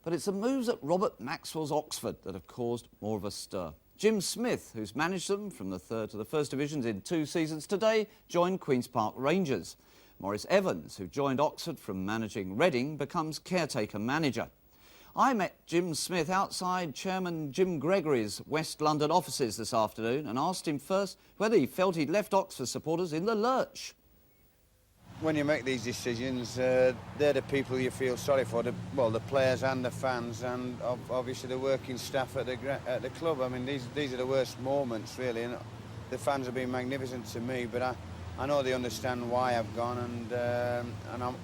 But it's the moves at Robert Maxwell's Oxford that have caused more of a stir. Jim Smith, who's managed them from the third to the first divisions in 2 seasons, today joined Queen's Park Rangers. Maurice Evans, who joined Oxford from managing Reading, becomes caretaker manager. I met Jim Smith outside Chairman Jim Gregory's West London offices this afternoon and asked him first whether he felt he'd left Oxford supporters in the lurch. When you make these decisions, they're the people you feel sorry for, the players and the fans, and obviously the working staff at the club. I mean, these are the worst moments, really, and the fans have been magnificent to me, but I know they understand why I've gone, and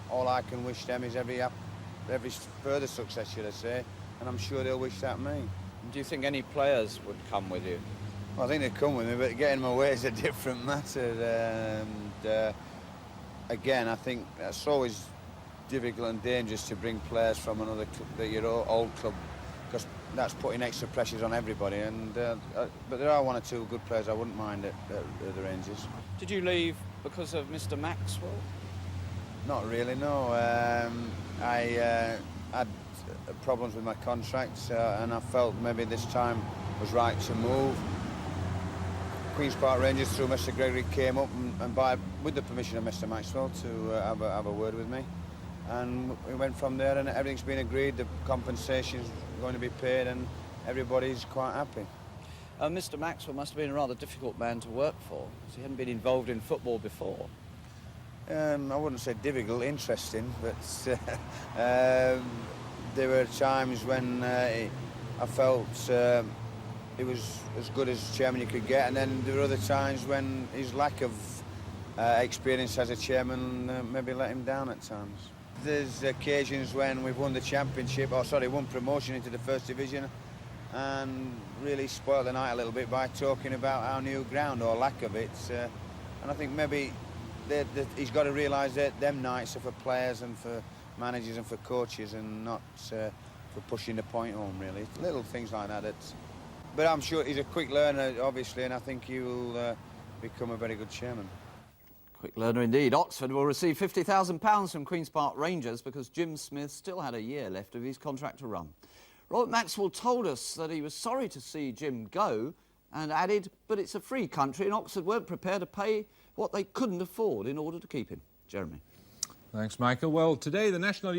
all I can wish them is every further success, should I say, and I'm sure they'll wish that me. Do you think any players would come with you? Well, I think they'd come with me, but getting them away is a different matter. Again, I think that's always difficult and dangerous to bring players from another club, your old club, because that's putting extra pressures on everybody. But there are 1 or 2 good players I wouldn't mind at the Rangers. Did you leave because of Mr. Maxwell? Not really, no. I had problems with my contracts, and I felt maybe this time was right to move. Queen's Park Rangers through Mr. Gregory came up with the permission of Mr. Maxwell to have a word with me, and we went from there, and everything's been agreed. The compensation's going to be paid, and everybody's quite happy. Mr. Maxwell must have been a rather difficult man to work for, because he hadn't been involved in football before. I wouldn't say difficult, interesting, but there were times when I felt he was as good as chairman you could get, and then there were other times when his lack of experience as a chairman maybe let him down at times. There's occasions when we've won the championship, won promotion into the first division, and really spoiled the night a little bit by talking about our new ground, or lack of it. And I think maybe he's got to realise that them nights are for players and for managers and for coaches, and not for pushing the point home, really. Little things like that. But I'm sure he's a quick learner, obviously, and I think he will become a very good chairman. Quick learner indeed. Oxford will receive £50,000 from Queen's Park Rangers because Jim Smith still had a year left of his contract to run. Robert Maxwell told us that he was sorry to see Jim go and added, but it's a free country and Oxford weren't prepared to pay what they couldn't afford in order to keep him. Jeremy. Thanks, Michael. Well, today the National